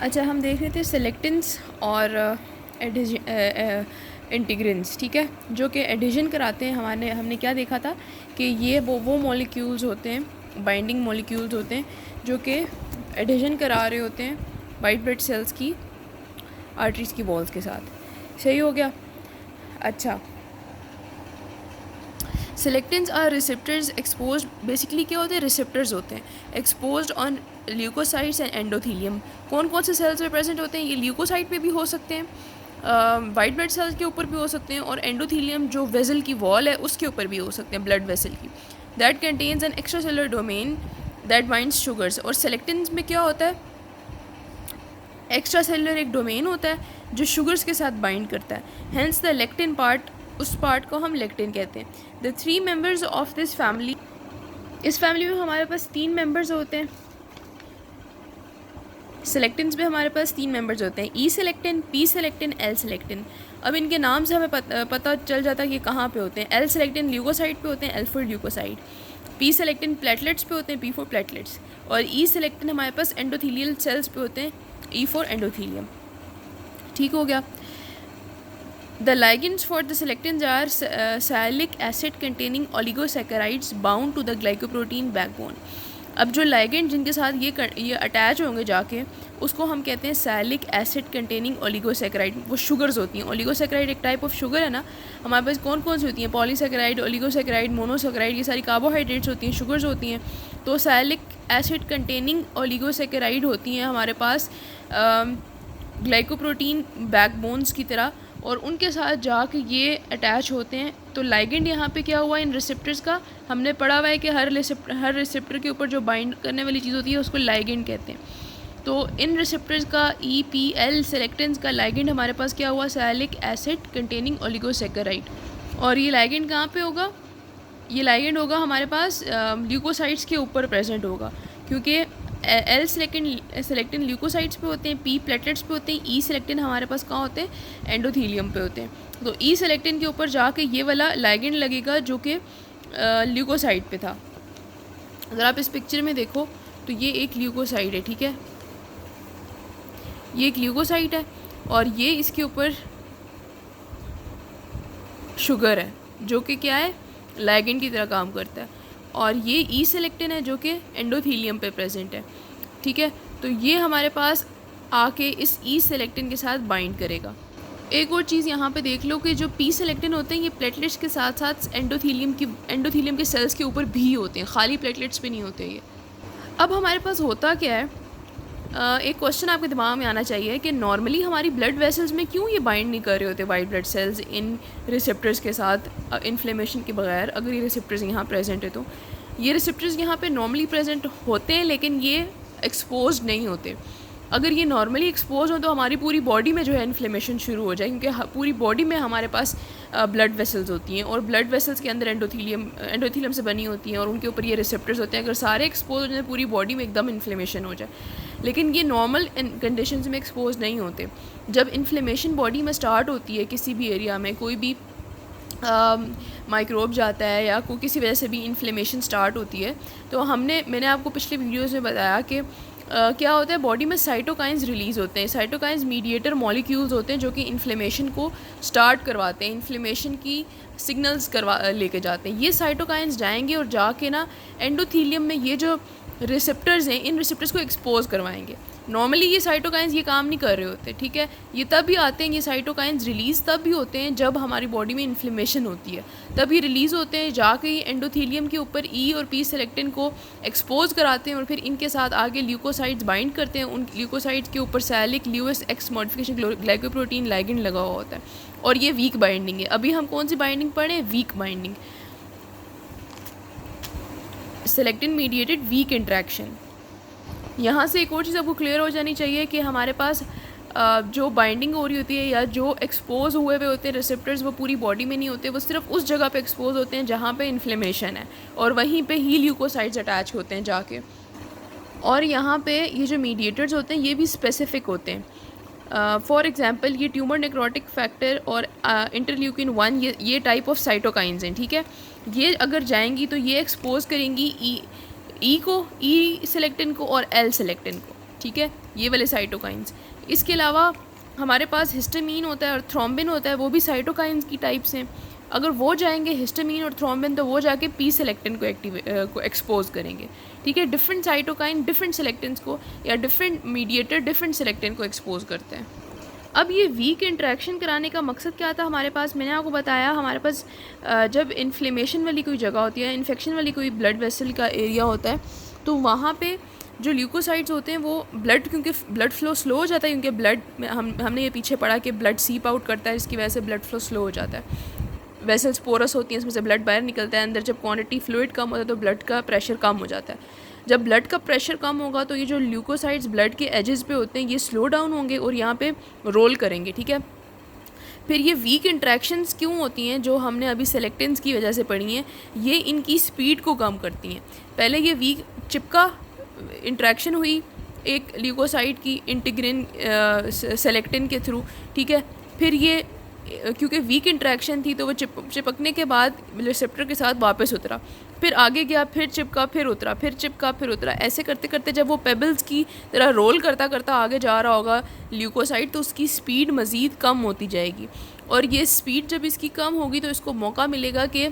अच्छा, हम देख रहे थे सेलेक्टेंस और इंटीग्रेंस, ठीक है, जो कि एडिशन कराते हैं। हमने क्या देखा था कि ये वो मॉलिक्यूल्स होते हैं, बाइंडिंग मॉलिक्यूल्स होते हैं, जो कि एडिशन करा रहे होते हैं वाइट ब्लड सेल्स की आर्टरीज की वॉल्स के साथ। सही हो गया। अच्छा, selectins are receptors exposed. Basically क्या होते हैं? रिसेप्टर्स होते हैं exposed on leukocytes and endothelium. कौन कौन से सेल्स में प्रेजेंट होते हैं? ये ल्यूकोसाइट पे भी हो सकते हैं, वाइट ब्लड सेल्स के ऊपर भी हो सकते हैं, और एंडोथीलियम जो वेसल की वॉल है उसके ऊपर भी हो सकते हैं, ब्लड वेसल की। That contains an extra cellular domain that binds sugars. और सेलेक्टेंस में क्या होता है? एक्स्ट्रा सेलुलर एक डोमेन होता है जो शुगर्स के साथ बाइंड करता है। हेंस द लेक्टिन पार्ट, उस पार्ट को हम लेक्टिन कहते हैं। The 3 members of this family, इस फैमिली में हमारे पास 3 मेंबर्स होते हैं। सेलेक्टिन्स में हमारे पास 3 मेंबर्स होते हैं, E selectin, P selectin, L selectin. अब इनके नाम से हमें पता चल जाता है कि कहाँ पे होते हैं। एल सेलेक्टिन ल्यूकोसाइड पे होते हैं, L for leukocyte. P selectin platelets पे होते हैं, पी फॉर प्लेटलेट्स। और ई सेलेक्टिन हमारे पास एंडोथीलियल सेल्स पे होते हैं, ई फॉर एंडोथीलियम। ठीक हो गया। The ligands for the selectins are sialic acid containing oligosaccharides bound to the glycoprotein backbone. अब जो लाइगेंड जिनके साथ ये अटैच होंगे जाके, उसको हम कहते हैं सैलिक एसिड कंटेनिंग ओलिगोसैकेराइड। वो शुगर्स होती हैं। ओलिगोसैकेराइड एक टाइप ऑफ शुगर है ना। हमारे पास कौन कौन सी होती हैं? पॉलीसैकेराइड, ओलिगोसैकेराइड, मोनोसैकेराइड, ये सारी कार्बोहाइड्रेट्स होती हैं, शुगर्स होती हैं। तो सैलिक एसिड कंटेनिंग ओलिगोसैकेराइड होती हैं हमारे पास ग्लाइकोप्रोटीन बैकबोन्स की तरह, और उनके साथ जाके ये अटैच होते हैं। तो लाइगेंड यहाँ पे क्या हुआ इन रिसेप्टर्स का? हमने पढ़ा हुआ है कि हर रिसेप्टर के ऊपर जो बाइंड करने वाली चीज़ होती है उसको लाइगेंड कहते हैं। तो इन रिसेप्टर्स का EPL सेलेक्टेंस का लाइगेंड हमारे पास क्या हुआ? सैलिक एसिड कंटेनिंग ओलिगोसैकेराइड। और ये लाइगेंड कहाँ पे होगा? ये लाइगेंड होगा हमारे पास ल्यूकोसाइट्स के ऊपर प्रेजेंट होगा, क्योंकि एल सेलेक्टिन ल्यूकोसाइट्स पे होते हैं, पी प्लेटलेट्स पे होते हैं, ई सेलेक्टिन हमारे पास कहाँ होते हैं? एंडोथीलियम पे होते हैं। तो ई सेलेक्टिन के ऊपर जाके ये वाला लाइगेंड लगेगा जो कि ल्यूकोसाइट पे था। अगर आप इस पिक्चर में देखो तो ये एक ल्यूकोसाइट है, ठीक है, ये एक ल्यूकोसाइट है, और ये इसके ऊपर शुगर है जो कि क्या है? लाइगेंड की तरह काम करता है। और ये ई सेलेक्टिन है जो कि एंडोथीलियम पे प्रेजेंट है, ठीक है। तो ये हमारे पास आके इस ई सेलेक्टिन के साथ बाइंड करेगा। एक और चीज़ यहाँ पे देख लो कि जो पी सेलेक्टिन होते हैं ये प्लेटलेट्स के साथ साथ एंडोथीलियम के सेल्स के ऊपर भी होते हैं, खाली प्लेटलेट्स पे नहीं होते ये। अब हमारे पास होता क्या है? एक क्वेश्चन आपके दिमाग में आना चाहिए कि नॉर्मली हमारी ब्लड वेसल्स में क्यों ये बाइंड नहीं कर रहे होते वाइट ब्लड सेल्स इन रिसेप्टर्स के साथ इन्फ्लेमेशन के बगैर? अगर ये रिसेप्टर्स यहाँ प्रेजेंट है तो ये रिसेप्टर्स यहाँ पे नॉर्मली प्रेजेंट होते हैं, लेकिन ये एक्सपोज नहीं होते। अगर ये नॉर्मली एक्सपोज हो तो हमारी पूरी बॉडी में जो है इन्फ्लेमेशन शुरू हो जाए, क्योंकि पूरी बॉडी में हमारे पास ब्लड वेसल्स होती हैं, और ब्लड वेसल्स के अंदर एंडोथीलियम से बनी होती हैं, और उनके ऊपर ये रिसेप्टर्स होते हैं। अगर सारे एक्सपोज हो जाए पूरी बॉडी में एकदम इन्फ्लेमेशन हो जाए, लेकिन ये नॉर्मल कंडीशंस में एक्सपोज नहीं होते। जब इन्फ्लेमेशन बॉडी में स्टार्ट होती है किसी भी एरिया में, कोई भी माइक्रोब जाता है या कोई किसी वजह से भी इन्फ्लेमेशन स्टार्ट होती है, तो मैंने आपको पिछले वीडियोज़ में बताया कि क्या होता है, बॉडी में साइटोकाइंस रिलीज़ होते हैं। साइटोकाइंस मीडिएटर मॉलिक्यूल्स होते हैं जो कि इन्फ्लेमेशन को स्टार्ट करवाते हैं, इन्फ्लेमेशन की सिग्नल्स लेके जाते हैं। ये साइटोकाइंस जाएंगे और जाके ना एंडोथीलियम में ये जो रिसेप्टर्स हैं, इन रिसेप्टर्स को एक्सपोज करवाएंगे। नॉर्मली ये साइटोकाइंस ये काम नहीं कर रहे होते, ठीक है। ये तब भी आते हैं, ये साइटोकाइंस रिलीज़ तब भी होते हैं जब हमारी बॉडी में इन्फ्लेमेशन होती है, तब ये रिलीज़ होते हैं, जाके ये एंडोथीलियम के ऊपर ई और पी सेलेक्टिन को एक्सपोज कराते हैं, और फिर इनके साथ आगे ल्यूकोसाइड्स बाइंड करते हैं। उन ल्यूकोसाइड्स के ऊपर sialyl Lewis X modification glycoprotein ligand लगा हुआ होता है, और ये वीक बाइंडिंग है। अभी हम कौन सी बाइंडिंग पढ़े? Weak binding, selectin mediated weak interaction. यहाँ से एक और चीज़ आपको क्लियर हो जानी चाहिए कि हमारे पास जो बाइंडिंग हो रही होती है या जो एक्सपोज हुए हुए होते हैं रिसेप्टर्स, वो पूरी बॉडी में नहीं होते, वो सिर्फ उस जगह पे एक्सपोज होते हैं जहाँ पे इन्फ्लेमेशन है, और वहीं पे ही ल्यूकोसाइड्स अटैच होते हैं जाके। और यहाँ पे ये जो मीडिएटर्स होते हैं ये भी स्पेसिफिक होते हैं। फॉर एग्जांपल ये ट्यूमर नेक्रोटिक फैक्टर और इंटरल्यूकिन 1 ये टाइप ऑफ साइटोकाइंस हैं, ठीक है। ये अगर जाएंगी तो ये एक्सपोज करेंगी ई को, ई सेलेक्टिन को और एल सेलेक्टिन को, ठीक है, ये वाले साइटोकाइंस। इसके अलावा हमारे पास हिस्टामीन होता है और थ्रोम्बिन होता है, वो भी साइटोकाइंस की टाइप्स हैं। अगर वो जाएंगे हिस्टामीन और थ्रोम्बिन तो वो जाके पी सेलेक्टिन को एक्सपोज करेंगे, ठीक है। डिफरेंट साइटोकाइन डिफरेंट सेलेक्टिन्स को या डिफरेंट मीडिएटर डिफरेंट सेलेक्टिन को एक्सपोज करते हैं। अब ये वीक इंटरेक्शन कराने का मकसद क्या था हमारे पास, मैंने आपको बताया हमारे पास जब इन्फ्लेमेशन वाली कोई जगह होती है, इन्फेक्शन वाली कोई ब्लड वेसल का एरिया होता है, तो वहाँ पे जो ल्यूकोसाइट्स होते हैं वो ब्लड, क्योंकि ब्लड फ्लो स्लो हो जाता है, क्योंकि ब्लड में हमने ये पीछे पढ़ा कि ब्लड सीप आउट करता है, इसकी वजह से ब्लड फ्लो स्लो हो जाता है। वेसल्स पोरस होती हैं, इसमें से ब्लड बाहर निकलता है अंदर। जब क्वांटिटी फ्लूइड कम होता है तो ब्लड का प्रेशर कम हो जाता है। जब ब्लड का प्रेशर कम होगा तो ये जो ल्यूकोसाइट्स ब्लड के एजेस पे होते हैं ये स्लो डाउन होंगे और यहाँ पे रोल करेंगे, ठीक है। फिर ये वीक इंट्रैक्शंस क्यों होती हैं, जो हमने अभी सेलेक्टेंस की वजह से पढ़ी हैं, ये इनकी स्पीड को कम करती हैं। पहले ये वीक चिपका इंट्रैक्शन हुई एक ल्यूकोसाइट की इंटीग्रिन सेलेक्टिन के थ्रू, ठीक है। फिर ये क्योंकि वीक इंट्रैक्शन थी तो वो चिपकने के बाद रिसेप्टर के साथ वापस उतरा, फिर आगे गया, फिर चिपका, फिर उतरा, फिर चिपका, फिर उतरा। ऐसे करते करते जब वो पेबल्स की तरह रोल करता करता आगे जा रहा होगा ल्यूकोसाइट, तो उसकी स्पीड मज़ीद कम होती जाएगी। और ये स्पीड जब इसकी कम होगी तो इसको मौका मिलेगा कि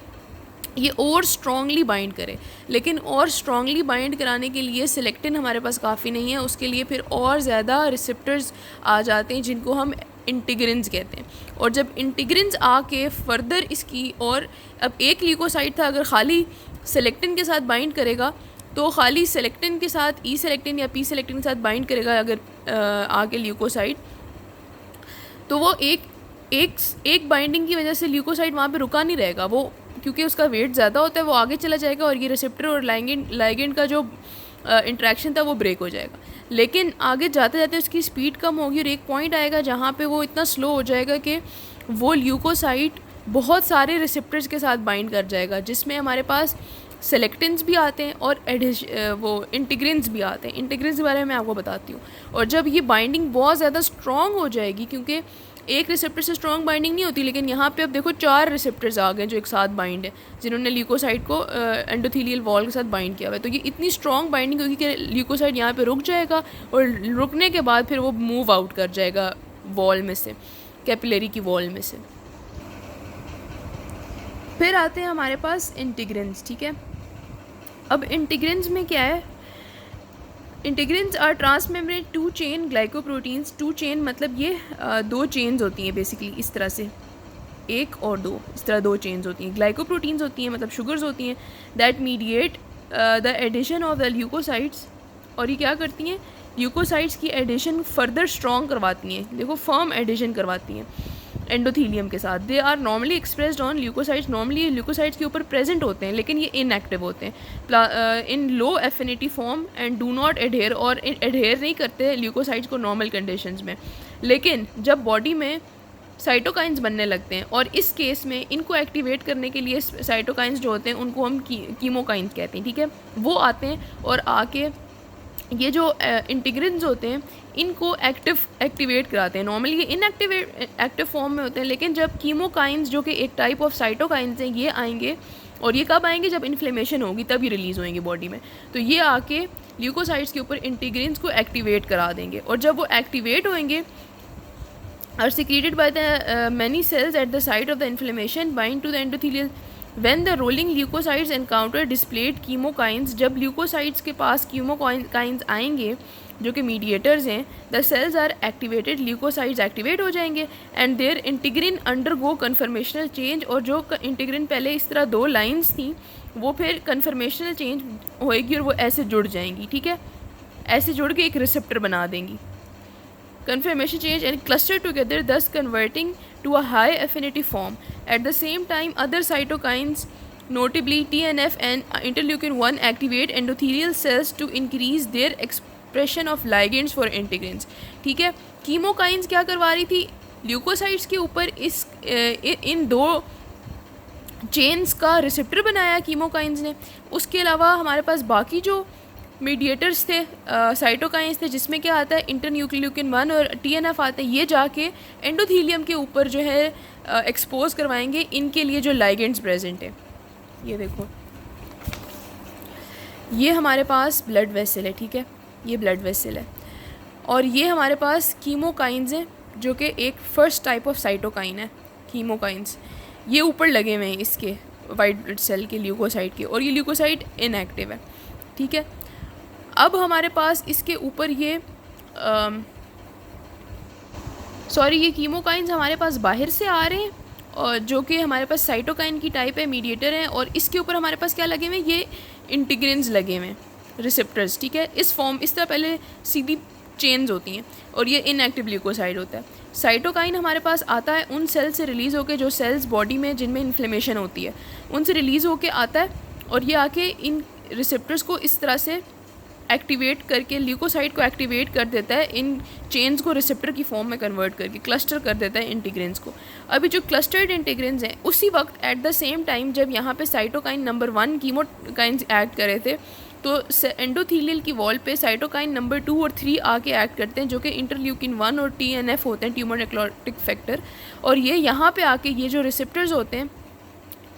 ये और स्ट्रॉन्गली बाइंड करे। लेकिन और स्ट्रॉन्गली बाइंड कराने के लिए सेलेक्टिन हमारे पास काफ़ी नहीं है, उसके लिए फिर और ज़्यादा रिसेप्टर्स आ जाते हैं जिनको हम इंटीग्रिन्स कहते हैं। और जब इंटीग्रिन्स आके फर्दर इसकी, और अब एक ल्यूकोसाइट था, अगर खाली सेलेक्टिन के साथ बाइंड करेगा तो खाली सेलेक्टिन के साथ ई सेलेक्टिन या पी सेलेक्टिन के साथ बाइंड करेगा अगर आगे ल्यूकोसाइट, तो वो एक बाइंडिंग की वजह से ल्यूकोसाइट वहाँ पे रुका नहीं रहेगा, वो क्योंकि उसका वेट ज़्यादा होता है वो आगे चला जाएगा और ये रिसेप्टर और लाइगेंड का जो इंट्रैक्शन था वो ब्रेक हो जाएगा। लेकिन आगे जाते जाते उसकी स्पीड कम होगी और एक पॉइंट आएगा जहाँ पे वो इतना स्लो हो जाएगा कि वो ल्यूकोसाइट बहुत सारे रिसेप्टर्स के साथ बाइंड कर जाएगा, जिसमें हमारे पास सेलेक्टिन्स भी आते हैं और वो इंटीग्रिन्स भी आते हैं। इंटीग्रिन्स के बारे में मैं आपको बताती हूँ। और जब ये बाइंडिंग बहुत ज़्यादा स्ट्रॉन्ग हो जाएगी, क्योंकि एक रिसेप्टर से स्ट्रॉन्ग बाइंडिंग नहीं होती, लेकिन यहाँ पे अब देखो 4 रिसेप्टर्स आ गए जो एक साथ बाइंड है, जिन्होंने ल्यूकोसाइट को एंडोथेलियल वॉल के साथ बाइंड किया हुआ है। तो ये इतनी स्ट्रॉन्ग बाइंडिंग होगी कि ल्यूकोसाइट यहाँ पे रुक जाएगा और रुकने के बाद फिर वो मूव आउट कर जाएगा वॉल में से, कैपिलरी की वॉल में से। फिर आते हैं हमारे पास इंटीग्रिन्स, ठीक है। अब इंटीग्रिन्स में क्या है, integrins are transmembrane 2 chain glycoproteins. 2 chain मतलब ये 2 चेन्स होती हैं बेसिकली, इस तरह से 1 और 2, इस तरह 2 चेन्स होती हैं। ग्लाइकोप्रोटीन्स होती हैं मतलब शुगर्स होती हैं, that mediate the adhesion of the leukocytes. और ये क्या करती हैं, ल्यूकोसाइट्स की एडिशन फर्दर स्ट्रॉन्ग करवाती हैं, देखो फर्म एडिशन करवाती हैं एंडोथीलियम के साथ। They are normally expressed on leukocytes, normally leukocytes के ऊपर प्रेजेंट होते हैं लेकिन ये इनएक्टिव होते हैं in low affinity form and do not adhere, और एडहेयर नहीं करते ल्यूकोसाइट्स को नॉर्मल कंडीशंस में। लेकिन जब बॉडी में साइटोकाइंस बनने लगते हैं, और इस केस में इनको एक्टिवेट करने के लिए साइटोकाइंस जो होते हैं उनको हम कीमोकाइंस कहते हैं, ठीक है। वो आते हैं और आके ये जो इंटीग्रिन्स होते हैं इनको एक्टिवेट कराते हैं। नॉर्मली ये एक्टिव फॉर्म में होते हैं, लेकिन जब कीमोकाइंस जो कि एक टाइप ऑफ साइटोकाइंस हैं ये आएंगे, और ये कब आएंगे, जब इन्फ्लेमेशन होगी तब ये रिलीज़ होंगे बॉडी में। तो ये आके ल्यूकोसाइट्स के ऊपर इंटीग्रिन्स को एक्टिवेट करा देंगे, और जब वो एक्टिवेट होंगे are secreted by the many cells at the site of the inflammation bind to the endothelial. When the rolling leukocytes encounter displayed chemokines, जब ल्यूकोसाइट्स के पास कीमोकाइंस आएंगे जो कि मीडिएटर्स हैं, the cells are activated, leukocytes activate हो जाएंगे and their integrin undergo conformational change. और जो इंटीग्रिन पहले इस तरह 2 लाइन्स थी वो फिर कन्फर्मेशनल चेंज होएगी और वो ऐसे जुड़ जाएंगी, ठीक है, ऐसे जुड़ के एक रिसेप्टर बना देंगी। Conformation change and cluster together, thus converting to a high affinity form. At the same time, other cytokines, notably TNF and interleukin-1, activate endothelial cells to increase their expression of ligands for integrins. ठीक है, chemokines क्या करवा रही थी, leukocytes के ऊपर इन 2 chains का receptor बनाया कीमोकाइंस ने। उसके अलावा हमारे पास बाकी जो मीडिएटर्स थे, साइटोकाइंस थे, जिसमें क्या आता है इंटरल्यूकिन-1 और TNF आते हैं, ये जाके एंडोथीलियम के ऊपर जो है एक्सपोज करवाएंगे इनके लिए जो लाइगेंड्स प्रेजेंट है। ये देखो, ये हमारे पास ब्लड वेसल है, ठीक है, ये ब्लड वेसल है। और ये हमारे पास कीमोकाइंस हैं जो कि एक फर्स्ट टाइप ऑफ साइटोकाइन है। कीमोकाइंस ये ऊपर लगे हुए हैं इसके वाइट ब्लड सेल के ल्यूकोसाइट के, और ये ल्यूकोसाइट इनएक्टिव है, ठीक है। अब हमारे पास इसके ऊपर ये ये कीमोकाइंस हमारे पास बाहर से आ रहे हैं, और जो कि हमारे पास साइटोकाइन की टाइप है, मीडिएटर हैं, और इसके ऊपर हमारे पास क्या लगे हुए हैं, ये इंटीग्रिन्स लगे हुए हैं, रिसेप्टर्स, ठीक है। इस तरह पहले सीधी चेन्स होती हैं, और ये इनएक्टिव ल्यूकोसाइड होता है। साइटोकाइन हमारे पास आता है उन सेल से रिलीज़ होकर, जो सेल्स बॉडी में जिनमें इन्फ्लेमेशन होती है उनसे रिलीज़ होकर आता है, और ये आके इन रिसेप्टर्स को इस तरह से एक्टिवेट करके ल्यूकोसाइड को एक्टिवेट कर देता है, इन चेन्स को रिसेप्टर की फॉर्म में कन्वर्ट करके क्लस्टर कर देता है इंटीग्रेंस को। अभी जो क्लस्टर्ड इंटीग्रेंस हैं उसी वक्त एट द सेम टाइम जब यहाँ पे साइटोकाइन नंबर 1 कीमोकाइंस एक्ट करे थे, तो एंडोथीलियल की वॉल पे साइटोकाइन नंबर 2 और 3 आके एक्ट करते हैं, जो कि इंटरल्यूकिन 1 और TNF होते हैं, ट्यूमर नेक्रोटिक फैक्टर। और ये यहाँ पे आके ये जो रिसेप्टर्स होते हैं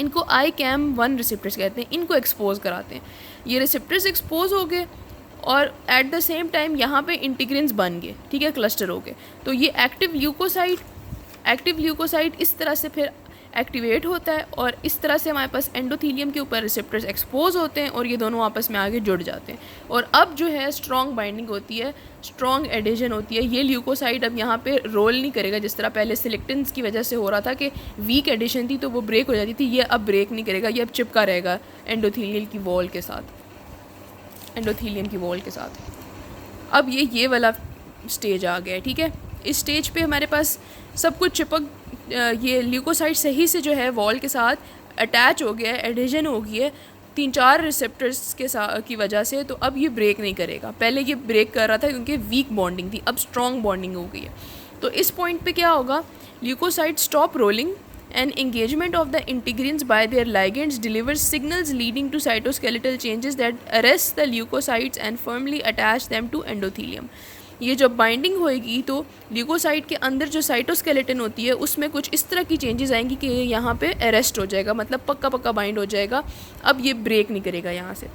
इनको ICAM1 रिसेप्टर्स कहते हैं, इनको एक्सपोज कराते हैं। ये रिसेप्टर्स एक्सपोज हो गए और एट द सेम टाइम यहाँ पे इंटीग्रिन्स बन गए, ठीक है, क्लस्टर हो गए। तो ये एक्टिव ल्यूकोसाइड इस तरह से फिर एक्टिवेट होता है, और इस तरह से हमारे पास एंडोथीलियम के ऊपर रिसेप्टर्स एक्सपोज होते हैं, और ये दोनों आपस में आगे जुड़ जाते हैं। और अब जो है स्ट्रॉन्ग बाइंडिंग होती है, स्ट्रॉन्ग एडिशन होती है। ये ल्यूकोसाइड अब यहाँ पे रोल नहीं करेगा, जिस तरह पहले सिलेक्टेंस की वजह से हो रहा था कि वीक एडिशन थी तो वो ब्रेक हो जाती थी, ये अब ब्रेक नहीं करेगा, ये अब चिपका रहेगा एंडोथीलियल की वॉल के साथ, एंडोथीलियम की वॉल के साथ। अब ये वाला स्टेज आ गया है, ठीक है। इस स्टेज पे हमारे पास सब कुछ चिपक, ये ल्यूकोसाइड सही से जो है वॉल के साथ अटैच हो गया है, एडिशन हो गई है 3-4 रिसेप्टर्स के साथ की वजह से। तो अब ये ब्रेक नहीं करेगा, पहले ये ब्रेक कर रहा था क्योंकि वीक बॉन्डिंग थी, अब स्ट्रॉन्ग बॉन्डिंग हो गई है। तो इस पॉइंट पे क्या होगा, leukocyte stop rolling and engagement of the integrins by their ligands delivers signals leading to cytoskeletal changes that arrest the leukocytes and firmly attach them to endothelium। ये जब बाइंडिंग होएगी तो ल्यूकोसाइट के अंदर जो साइटोस्केलेटन होती है उसमें कुछ इस तरह की चेंजेस आएंगी कि यहाँ पे अरेस्ट हो जाएगा, मतलब पक्का बाइंड हो जाएगा, अब ये ब्रेक नहीं करेगा यहाँ से।